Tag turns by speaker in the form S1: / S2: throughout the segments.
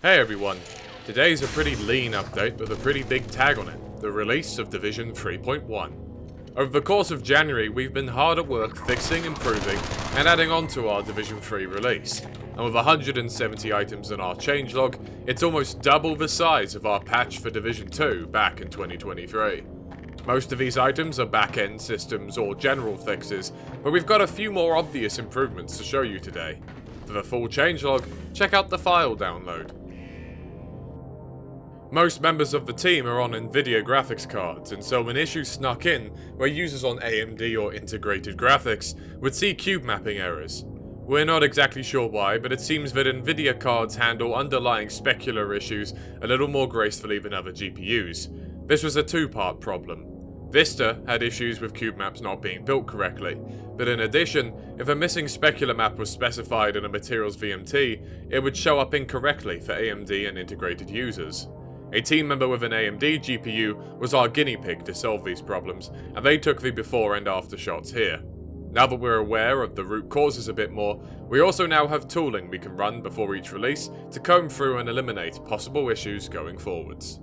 S1: Hey everyone, today's a pretty lean update with a pretty big tag on it, the release of Division 3.1. Over the course of January, we've been hard at work fixing, improving, and adding on to our Division 3 release. And with 170 items in our changelog, it's almost double the size of our patch for Division 2 back in 2023. Most of these items are back-end systems or general fixes, but we've got a few more obvious improvements to show you today. For the full changelog, check out the file download. Most members of the team are on Nvidia graphics cards, and so when issues snuck in where users on AMD or integrated graphics would see cube mapping errors. We're not exactly sure why, but it seems that Nvidia cards handle underlying specular issues a little more gracefully than other GPUs. This was a two-part problem. Vista had issues with cube maps not being built correctly, but in addition, if a missing specular map was specified in a materials VMT, it would show up incorrectly for AMD and integrated users. A team member with an AMD GPU was our guinea pig to solve these problems, and they took the before and after shots here. Now that we're aware of the root causes a bit more, we also now have tooling we can run before each release to comb through and eliminate possible issues going forwards.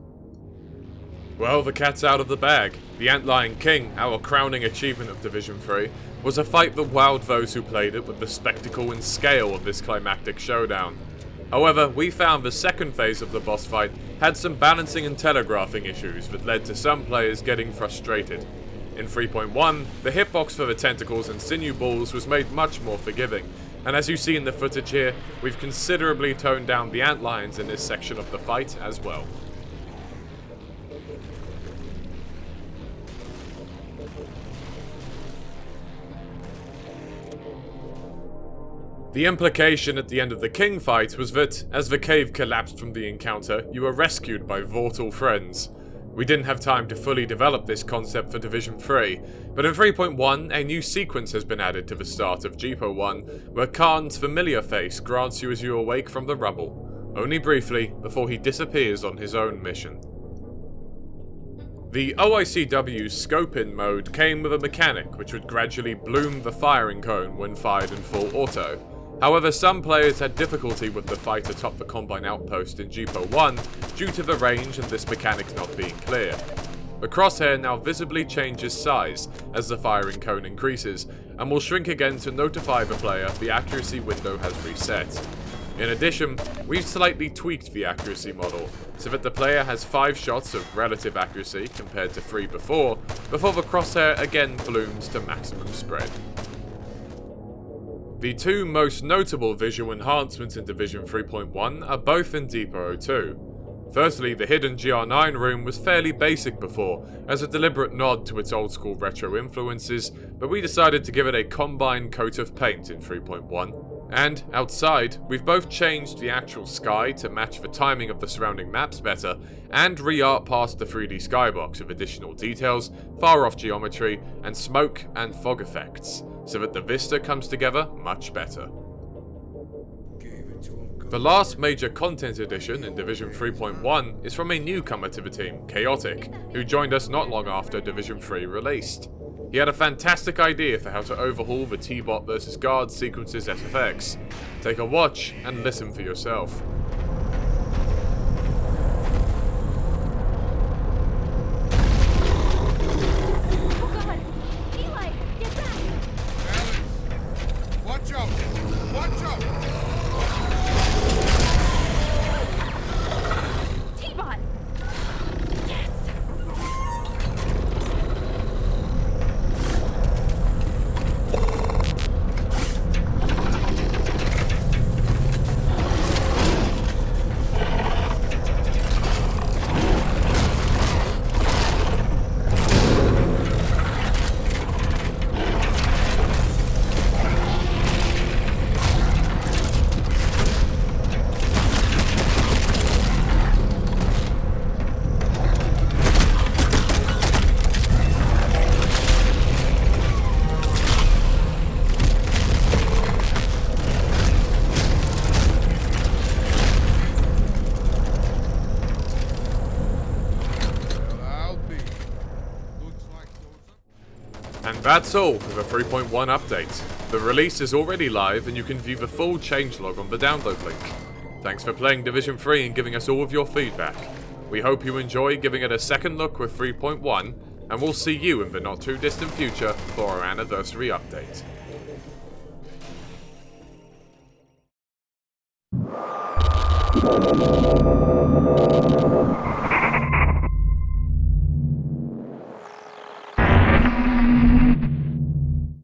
S1: Well, the cat's out of the bag. The Antlion King, our crowning achievement of Division 3, was a fight that wowed those who played it with the spectacle and scale of this climactic showdown. However, we found the second phase of the boss fight had some balancing and telegraphing issues that led to some players getting frustrated. In 3.1, the hitbox for the tentacles and sinew balls was made much more forgiving, and as you see in the footage here, we've considerably toned down the antlions in this section of the fight as well. The implication at the end of the King fight was that, as the cave collapsed from the encounter, you were rescued by Vortal friends. We didn't have time to fully develop this concept for Division 3, but in 3.1, a new sequence has been added to the start of GPO 1, where Khan's familiar face grants you as you awake from the rubble, only briefly before he disappears on his own mission. The OICW scope-in mode came with a mechanic which would gradually bloom the firing cone when fired in full auto. However, some players had difficulty with the fight atop the Combine outpost in GPO 1 due to the range and this mechanic not being clear. The crosshair now visibly changes size as the firing cone increases, and will shrink again to notify the player the accuracy window has reset. In addition, we've slightly tweaked the accuracy model, so that the player has 5 shots of relative accuracy compared to 3 before the crosshair again blooms to maximum spread. The two most notable visual enhancements in Division 3.1 are both in GPO 2. Firstly, the hidden GR9 room was fairly basic before, as a deliberate nod to its old school retro influences, but we decided to give it a combined coat of paint in 3.1. And, outside, we've both changed the actual sky to match the timing of the surrounding maps better, and re-art past the 3D skybox with additional details, far-off geometry, and smoke and fog effects, so that the vista comes together much better. The last major content addition in Division 3.1 is from a newcomer to the team, Chaotic, who joined us not long after Division 3 released. He had a fantastic idea for how to overhaul the T-Bot vs Guard sequences SFX. Take a watch and listen for yourself. And that's all for the 3.1 update. The release is already live and you can view the full changelog on the download link. Thanks for playing Division 3 and giving us all of your feedback. We hope you enjoy giving it a second look with 3.1, and we'll see you in the not too distant future for our anniversary update.